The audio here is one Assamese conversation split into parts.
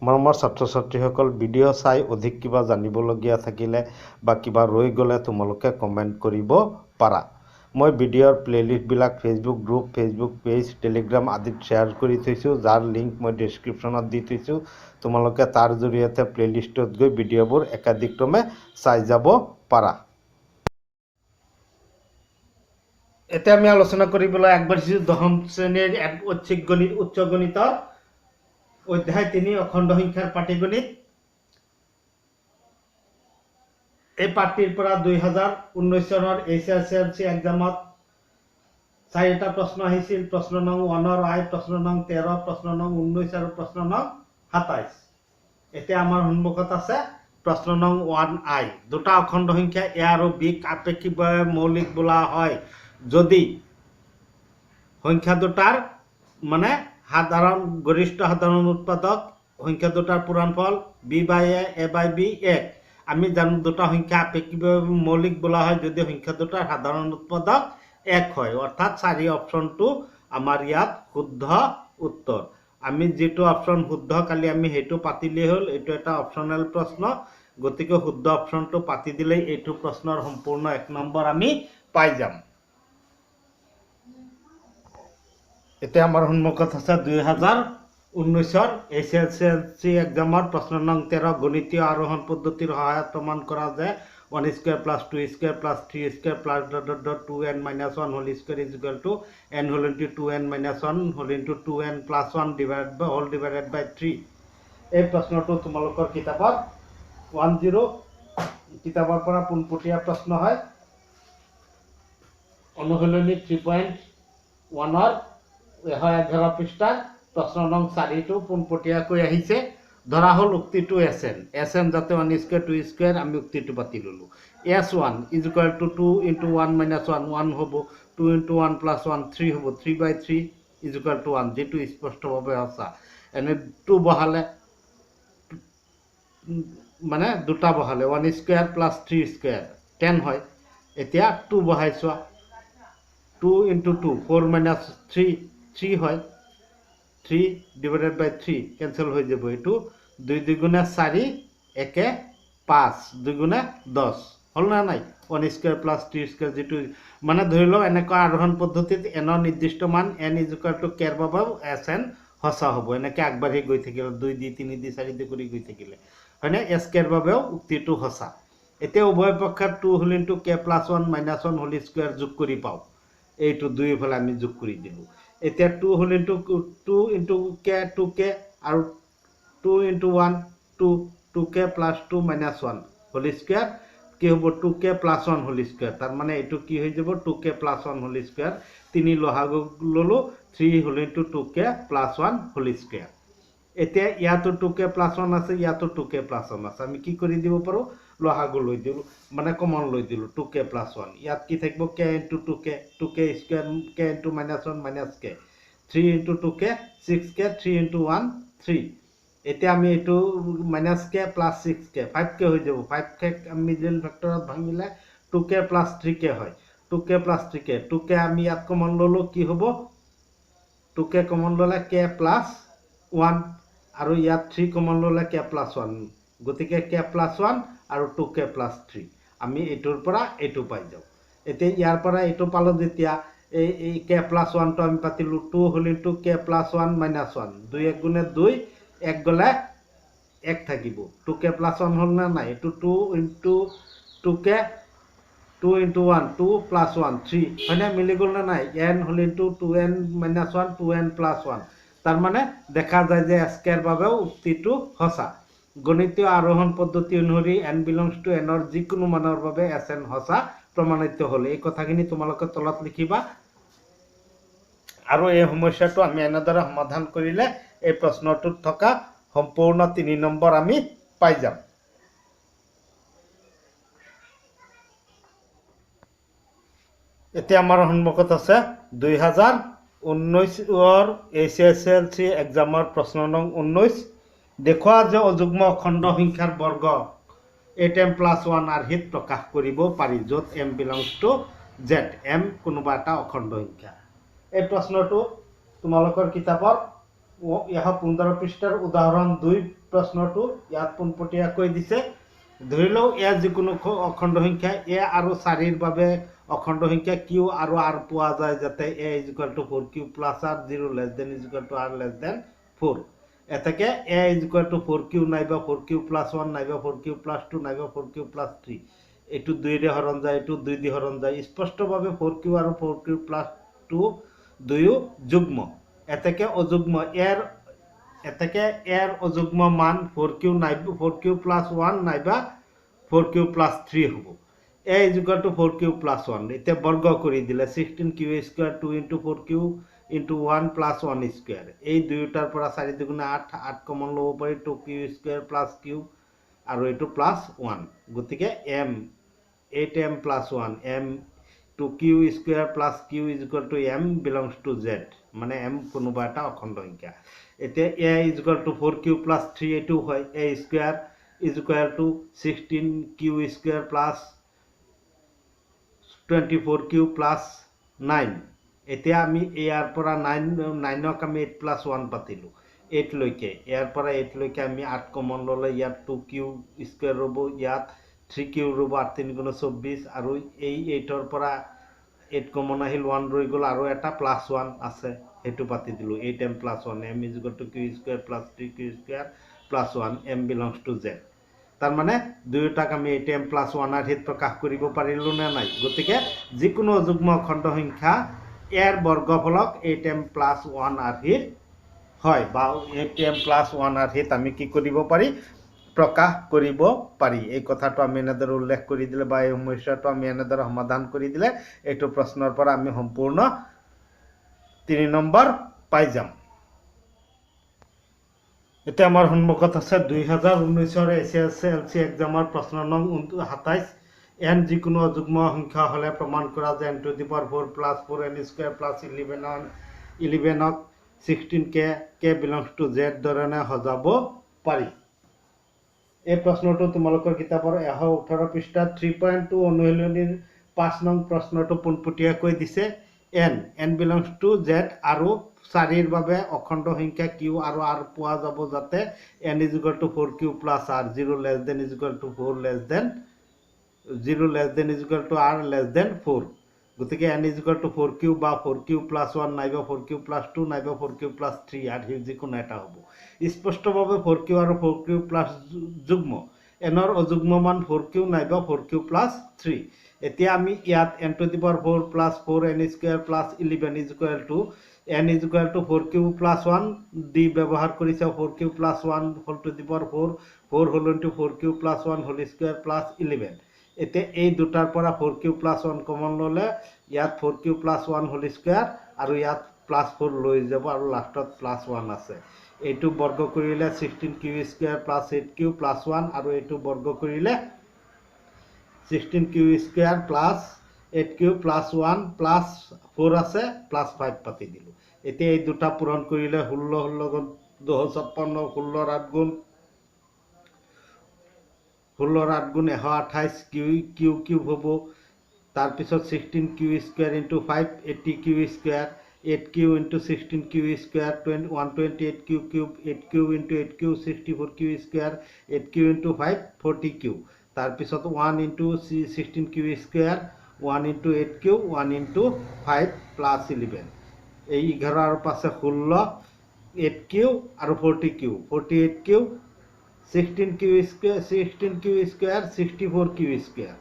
মৰমৰ ছাত্ৰ ছাত্ৰীসকল, ভিডিঅ' চাই অধিক কিবা জানিবলগীয়া থাকিলে বা কিবা ৰৈ গ'লে তোমালোকে কমেণ্ট কৰিব পাৰা। মই ভিডিঅ'ৰ প্লেলিষ্টবিলাক Facebook group, Facebook page, Telegram আদিত শ্বেয়াৰ কৰি থৈছোঁ, যাৰ লিংক মই ডেছক্ৰিপশ্যনত দি থৈছোঁ। তোমালোকে তাৰ জৰিয়তে প্লেলিষ্টত গৈ ভিডিঅ'বোৰ একাধিক্ৰমে চাই যাব পাৰা। এতিয়া আমি আলোচনা কৰিবলৈ আগবাঢ়িছোঁ 10ম শ্ৰেণীৰ ঐচ্ছিক গণিত উচ্চ গণিতৰ অধ্যায় 3 অখণ্ড সংখ্যাৰ পাটিগণিত। এই পাঠটিৰ পৰা 2019 চনৰ HSLC এক্সামত 4টা প্ৰশ্ন আহিছিল। প্ৰশ্ন নং 1 আই, প্ৰশ্ন নং 13, প্ৰশ্ন নং 19 আৰু প্ৰশ্ন নং 27। এতিয়া আমাৰ সন্মুখত আছে প্ৰশ্ন নং 1 আই। দুটা অখণ্ড সংখ্যা এ আৰু বিক আপেক্ষিকভাৱে মৌলিক বোলা হয় যদি সংখ্যা দুটাৰ মানে গৰিষ্ঠ সাধাৰণ উৎপাদক সংখ্যা দুটাৰ পূৰণফল b/a/b 1। আমি জানো দুটা সংখ্যা আপেক্ষিকভাৱে মৌলিক বোলা হয় যদি সংখ্যা দুটাৰ সাধাৰণ উৎপাদক 1 হয়, অৰ্থাৎ 4 অপশ্যনটো আমাৰ ইয়াত শুদ্ধ উত্তৰ। আমি যেটো অপশ্যন শুদ্ধ কালি আমি সেইটো পাতিলেই হ'ল। এইটো এটা অপশ্যনেল প্ৰশ্ন, গতিকে শুদ্ধ অপশ্যনটো পাতি দিলেই এইটো প্ৰশ্নৰ সম্পূৰ্ণ 1 নম্বৰ আমি পাই যাম। এতিয়া আমাৰ সন্মুখত আছে 2019 HSLC এক্সামৰ প্ৰশ্ন নং 13 গণিতীয় আৰোহণ পদ্ধতিৰ সহায়ত প্ৰমাণ কৰা যে 1² + 2² + 3² + (2n - 1) whole square is equal to n whole into 2n - 1 whole into 2n + 1 divided by 3। এই প্ৰশ্নটো তোমালোকৰ কিতাপৰ 10 কিতাপৰ পৰা পোনপটীয়া প্ৰশ্ন হয়। অনুশীলনী 3.1 111 পৃষ্ঠা প্ৰশ্ন নং 4টো পোনপটীয়াকৈ আহিছে। ধৰা হ'ল উক্তিটো SN যাতে 1² 2² আমি উক্তিটো পাতি ললোঁ। S1 is equal to 2 into 1 minus 1 1 হ'ব, 2 into 1 plus 1 3 হ'ব, 3/3 is equal to 1, যেটো স্পষ্টভাৱে সঁচা। এনে 2 বহালে মানে দুটা বহালে 1² plus 3² 10 হয়। এতিয়া 2 বহাই চোৱা, 2 into 2 4 minus 3 3 হয়, 3 divided by 3 কেনসেল হৈ যাব। এইটো 2 2 গুণে 4 1 5 2 গুণে 10 হল না নাই। 1² plus 3² যেটো মানে ধৰি লও এনেকুৱা আৰোহণ পদ্ধতিত n ৰ নিৰ্দিষ্ট মান n is equal to k ৰ বাবে SN সঁচা হ'ব। এনেকৈ আগবাঢ়ি গৈ থাকিলে 2 দি 3 দি 4 দি কৰি গৈ থাকিলে হয়নে SK ৰ বাবেও উক্তিটো সঁচা। এতিয়া উভয় পক্ষত 2 whole into k plus 1 minus 1 whole square যোগ কৰি পাও। এইটো দুইফালে আমি যোগ কৰি দিলো। এতিয়া 2 whole into 2 into k 2k আৰু 2 into 1 2k plus 2 minus 1 whole square কি হ'ব 2k plus 1 whole square। তাৰ মানে এইটো কি হৈ যাব 2k plus 1 whole square। 3 লহাগু ললো 3 whole into 2k plus 1 whole square। এতিয়া ইয়াতো 2k plus 1 আছে, ইয়াতো 2k plus 1 আছে। আমি কি কৰি দিব পাৰো লহাগু লৈ দিলো মানে কমন লৈ দিলো 2k plus 1। ইয়াত কি থাকিব k into 2k 2k square k into minus 1 minus k 3 into 2k 6k 3 into 1 3। এতিয়া আমি এটো minus k plus 6k 5k হৈ যাব। 5k আমি মিডল ফ্যাক্টৰত ভাঙিলে 2k plus 3k হয়। 2k plus 3k 2k আমি ইয়াত কমন ললো কি হ'ব 2k কমন ললে k plus 1 আৰু ইয়াত 3 কমন ললে k plus 1, গতিকে k plus 1 আৰু 2k plus 3 আমি এটোৰ পৰা এটো পাই যাও। এতিয়া ইয়াৰ পৰা এটো পালো যেতিয়া এই k plus 1 টো আমি পাতিলো 2 whole into k plus 1 minus 1 2 1 গুণে 2 1 গলে 1 থাকিব 2k plus 1 হল না নাই। এটো 2 into 2k 2 into 1 2 plus 1 3 হয়নে মিলি গল না নাই। n whole into 2n minus 1 2n plus 1। তার মানে দেখা যায় যে SK ৰ বাবেও উক্তিটো সঁচা। গণিতীয় আৰোহণ পদ্ধতি অনুসৰি n belongs to n ৰ যিকোনো মানৰ বাবে SN সঁচা প্ৰমাণিত হল। এই কথাখিনি তোমালোকে তলত লিখিবা আৰু এই সমস্যাটো আমি এনেদৰে সমাধান কৰিলে এই প্ৰশ্নটোত থকা সম্পূৰ্ণ 3 নম্বৰ আমি পাই যাম। এতিয়া আমাৰ সন্মুখত আছে 2019 HSLC এক্সামৰ প্ৰশ্ন নং 19। দেখুৱা যে অযুগ্ম অখণ্ড সংখ্যাৰ বৰ্গ 8m plus 1 আৰ্হিত প্ৰকাশ কৰিব পাৰি য'ত m belongs to z। m কোনোবা এটা অখণ্ড সংখ্যা। এই প্ৰশ্নটো তোমালোকৰ কিতাপৰ यहाँ 15 পৃষ্ঠাৰ উদাহৰণ 2 প্ৰশ্নটো ইয়াত পোনপটীয়াকৈ দিছে। ধৰি লও এ যিকোনো অখণ্ড সংখ্যা এ আৰু 4 ৰ বাবে অখণ্ড সংখ্যা কিউ আৰু আৰ পোৱা যায় যাতে a is equal to 4q plus r 0 less than is equal to r less than 4। এতেকে এ ইজ ইকুৱেল টু 4q নাইবা 4q প্লাছ 1 নাইবা 4q প্লাছ 2 নাইবা 4q প্লাছ 3। এইটো 2 ৰে হৰণ যায়, এইটো 2 দি হৰণ যায়। স্পষ্টভাৱে 4q আৰু 4q প্লাছ 2 দুয়ো যুগ্ম। এতেকে অযুগ্ম এর অযুগ্ম মান 4q নাইবা 4q প্লাস 1 নাইবা 4q প্লাস 3 হব। a is equal to 4q plus 1 এতে বর্গ করে দিলে 16q square 2 into 4q into 1 plus 1 square. এই দুইটার পৰা 4 দুগুণে 8 8 কমন লব পাৰি 2q স্কয়াৰ প্লাস q আৰু এটো প্লাস 1। গতিকে m 8m plus 1 m to q square plus q is equal to m belongs to z মানে m কোনোবা এটা অখণ্ড সংখ্যা। এতে a is equal to 4q plus 3 এটো হয় a square is equal to 16q square plus 24q plus 9। এতিয়া আমি ইয়াৰ পৰা 9ক আমি 8 plus 1 পাতিলো 8 লৈকে। ইয়াৰ পৰা 8 লৈকে আমি 8 কমন ললে ইয়াত 2q square ৰব, ইয়াত 3q ৰব, 8 3 গুণ 24 আৰু এই 8ৰ পৰা 8 কমন আহিল 1 ৰৈ গল আৰু এটা প্লাস 1 আছে হেতু পাতি দিলো 8m plus 1 m is equal to q square plus 3q square plus 1 m belongs to z। তার মানে দুইটাক আমি 8m plus 1 আর হিত প্রকাশ কৰিব পাৰিলো না নাই। গতিকে যিকোনো যুগ্ম অখণ্ড সংখ্যা এর বর্গফলক 8m plus 1 আর হিত হয় বা 8m plus 1 আর হিত আমি কি কৰিব পাৰি প্ৰকাশ কৰিব পাৰি। এই কথাটো আমি এনেদৰে উল্লেখ কৰি দিলে বা এই সমস্যাটো আমি এনেদৰে সমাধান কৰি দিলে এইটো প্ৰশ্নৰ পৰা আমি সম্পূৰ্ণ 3 নম্বৰ পাই যাম। এটা আমাৰ সন্মুখত আছে 2019 এসএসসি এক্সামৰ প্ৰশ্ন নং 27। n যিকোনো অযুগ্ম সংখ্যা হলে প্রমাণ করা যে n to the power 4 plus 4n square plus 11ক 16k belongs to z ধৰণে সজাব পাৰি। এই প্ৰশ্নটো তোমালোকৰ কিতাপৰ 118 পৃষ্ঠাত 3.2 অনুশীলনীৰ 5 নং প্ৰশ্নটো পোনপটীয়াকৈ দিছে। n belongs to z আৰু 4 ৰ বাবে অখণ্ড সংখ্যা q আৰু r পোৱা যাব যাতে n is equal to 4q plus r 0 less than is equal to 4 less than 0 less than is equal to r less than 4। গতিকে n is equal to 4q বা 4q plus 1 নাইবা 4q plus 2 নাইবা 4q plus 3 আর যিকোনো এটা হ'ব। স্পষ্টভাৱে 4q আৰু 4q plus যুগ্ম nৰ অযুগ্ম মান 4q নাইবা 4q plus 3। এতিয়া আমি ইয়াত n to the power 4 plus 4n square plus 11 is equal to n is equal to 4q plus 1 দি ব্যবহার কৰিছে 4q plus 1 whole to the power 4 whole into 4q plus 1 whole square plus 11। এতে এই দুটাৰ পৰা 4q plus 1 কমন ললে ইয়াত 4q plus 1 whole square আৰু ইয়াত plus 4 লৈ যাব আৰু লাষ্টত plus 1 আছে। এইটো বৰ্গ কৰিলে 16q square plus 8q plus 1 আৰু এইটো বৰ্গ কৰিলে 16q square plus 8q plus 1 plus 4 আছে plus 5 পাতি দিলো। এতিয়া এই দুটা পূরণ কৰিলে 16 16 256 16 8 গুণ 128 q কিউব হব। তার পিছত 16q square into 5 80q square 8q into 16q square 128q cube 8q into 8q 64q square 8q into 5 40q। তার পিছত 1 into 16q square 1 into 8q 1 into 5 plus 11। এই 11 আর পাশে 16 8q আর 40q 48q 16q square 64q square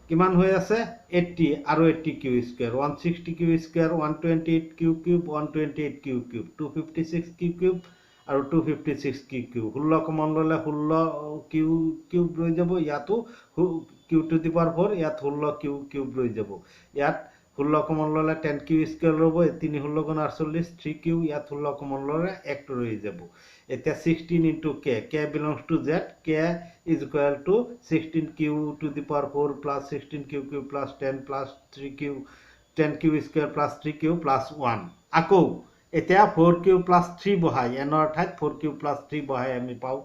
কিমান হৈ আছে 80 আৰু 80q square 160q square 128q cube 128q cube 256q cube আৰু 256q কিউব 16 কমন ললে 16q কিউব ৰৈ যাব ইয়াতো q to the power 4 ইয়াত 16q কিউব ৰৈ যাব। ইয়াত 16 কমন ললে 10q স্কয়াৰ ৰব 3 16 গুণ 48 3q ইয়াত 16 কমন ললে 1 ৰৈ যাব। এতিয়া 16 into k belongs to z k is equal to 16q to the power 4 plus 16q cube plus 10 plus 3q 10q square plus 3q plus 1। আকৌ এতিয়া 4q plus 3 বহাই এনৰ ঠাইত 4q plus 3 বহাই আমি পাও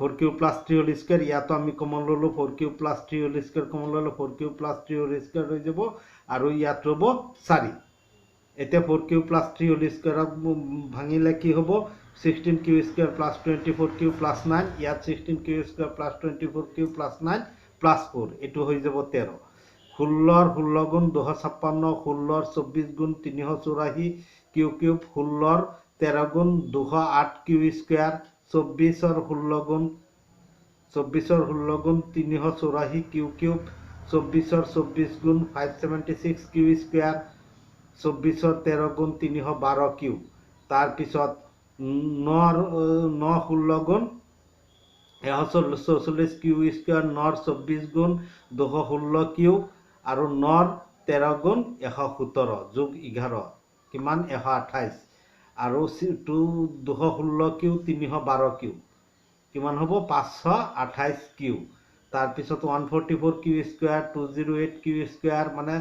4q plus 3 whole square ইয়াতো আমি কমন ললো 4q plus 3 whole square common ললো 4q plus 3 whole square হৈ যাব আৰু ইয়াত ৰব 4। এতিয়া 4q প্লাছ 3 হোল স্কুৱেৰক ভাঙিলে কি হ'ব 16q square plus 24q plus 9 ইয়াত 16q square plus 24q plus 9 plus 4 এইটো হৈ যাব 13 16 গুণ 256 16 24 গুণ 384 কিউ কিউব 16 13 গুণ 208 কিউ স্কুৱেৰ 24 16 গুণ 384 কিউ কিউব 24 গুণ 576 কিউ স্কুৱেৰ 24 13 গুণ 312 কিউ তাৰপিছত 9 16 গুণ 144 কিউ স্কুৱেৰ 9 24 গুণ 216 কিউ আৰু 9 13 গুণ 117 যোগ 11 কিমান 128 আৰু 216 কিউ 312 কিউ কিমান হ'ব 528 কিউ তাৰপিছত 144 কিউ স্কুৱেৰ 208 কিউ স্কুৱেৰ মানে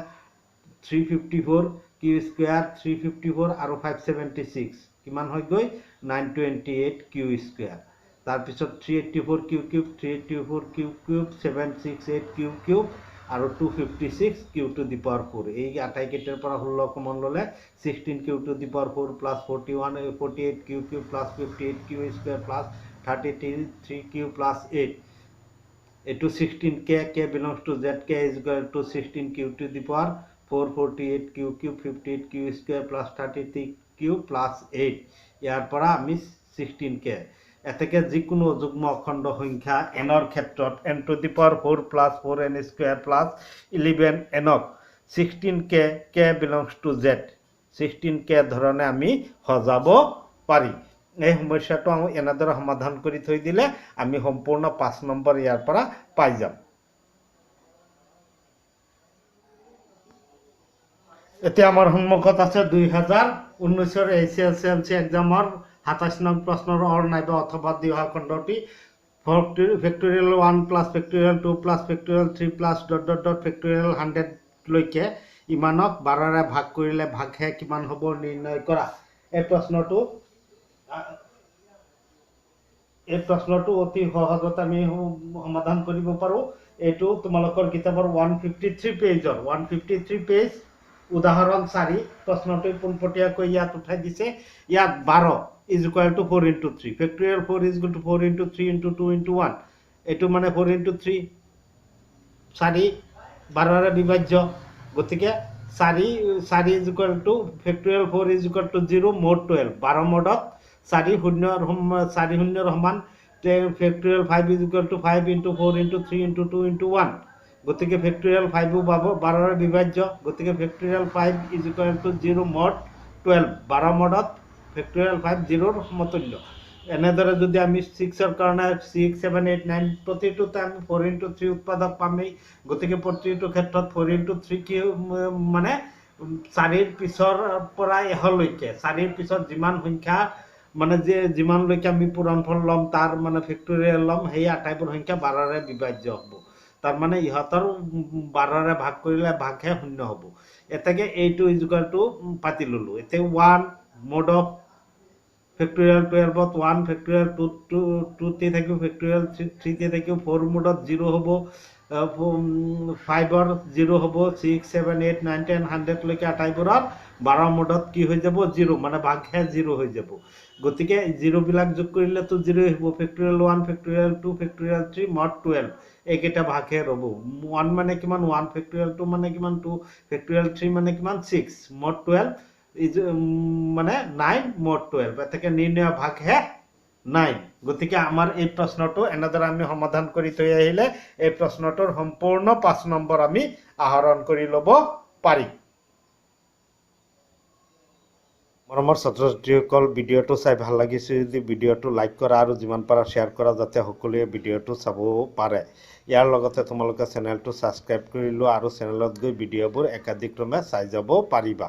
354 কিউ স্কুৱেৰ 354 আৰু 576 কিমান হৈ গৈ 928 কিউ স্কুৱেৰ তাৰপিছত 384 q cube 384 q cube 768 q cube আৰু 256 কিউ টু দি পাৱাৰ 4 এই আটাইকেইটাৰ পৰা 16 কমন ল'লে 16 q to the power 4 plus 48 q cube plus 58 q square plus 33 q plus 8 এইটো 16 k belongs to z k is equal to 16 q to the power 448 q cube 58 q square plus 33 q plus 8 ইয়াৰ পৰা আমি 16 k এতেকে যিকোনো যুগ্ম অখণ্ড সংখ্যা n ৰ ক্ষেত্ৰত n to the power 4 plus 4n square plus 11 n ক 16 k belongs to z 16 k ধৰণে আমি সজাব পাৰি এই সমস্যাটো আমি এনেদৰে সমাধান কৰি থৈ দিলে আমি সম্পূৰ্ণ 5 নম্বৰ ইয়াৰ পৰা পাই যাম এতিয়া আমাৰ সন্মুখত আছে 2019 ৰ এছএছএলসি এক্সামৰ 27 নং প্ৰশ্নৰ অৰ নাইবা অথবা দিহা খণ্ডটি factorial 1 plus factorial 2 plus factorial 3 plus dot factorial 100 লৈকে ইমানক 12 ৰে ভাগ কৰিলে ভাগহে কিমান হ'ব নিৰ্ণয় কৰা এই প্ৰশ্নটো অতি সহজতে আমি সমাধান কৰিব পাৰো এইটো তোমালোকৰ কিতাপৰ 153 পেজ উদাহৰণ 4 প্ৰশ্নটো পোনপটীয়াকৈ ইয়াত উঠাই দিছে ইয়াত 12 is equal to 4 into 3 factorial 4 is equal to 4 into 3 into 2 into 1 এইটো মানে 4 into 3 4 12 ৰে বিভাজ্য গতিকে 4 is equal to factorial 4 is equal to 0 mod 12 12 মডত 4 শূন্যৰ সমান factorial 5 is equal to 5 into 4 into 3 into 2 into 1 গতিকে factorial 5 পাব 12 ৰে বিভাজ্য গতিকে factorial 5 is equal to 0 mod 12 12 মডত factorial 5 0 ৰ সমতুল্য এনেদৰে যদি আমি 6 ৰ কাৰণে 6 7 8 9 প্ৰতিটোতে আমি 4 into 3 উৎপাদক পামেই গতিকে প্ৰতিটো ক্ষেত্ৰত 4 into 3 কি মানে 4 ৰ পিছৰ পৰা এহলৈকে 4 ৰ পিছত যিমান সংখ্যা মানে যে যিমান লৈকে আমি পূৰণফল লম তাৰ মানে ফেক্টৰিয়েল লম সেই আটাইবোৰ সংখ্যা 12 ৰে বিভাজ্য হ'ব তাৰ মানে ইহতৰ 12 ৰে ভাগ কৰিলে ভাগহে শূন্য হ'ব এতেকে a2 is equal to পাতি ললো এতে 1 mod of factorial 12 to 1 factorial 2 তে থাকিব factorial 3 তে থাকিব 4 mod 0 হ'ব 5 ৰ 0 হ'ব 6 7 8 9 10 100 লৈকে আটাইবোৰৰ 12 মডত কি হৈ যাব 0 মানে ভাগহে 0 হৈ যাব গতিকে 0 বিলাক যোগ কৰিলে তো 0 হ'ব factorial 1 factorial 2 factorial 3 mod 12 এইকেইটা ভাগহে ৰব 1 মানে কিমান 1 factorial 2 মানে কিমান 2 factorial 3 মানে কিমান 6 mod 12 মানে 9 mod 12 এটাকে নিৰ্ণয় ভাগহে 9 গতিকে আমাৰ এই প্ৰশ্নটো এনেদৰে আমি সমাধান কৰি থৈ আহিলে এই প্ৰশ্নটোৰ সম্পূৰ্ণ 5 নম্বৰ আমি আহৰণ কৰি ল'ব পাৰি মৰমৰ ছাত্ৰ-ছাত্ৰীসকল ভিডিঅ'টো চাই ভাল লাগিছে যদি ভিডিঅ'টো লাইক কৰা আৰু যিমান পাৰা শ্বেয়াৰ কৰা যাতে সকলোৱে ভিডিঅ'টো চাব পাৰে ইয়াৰ লগতে তোমালোকে চেনেলটো ছাবস্ক্ৰাইব কৰি লোৱা আৰু চেনেলত গৈ ভিডিঅ'বোৰ একাধিক ক্ৰমে চাই যাব পাৰিবা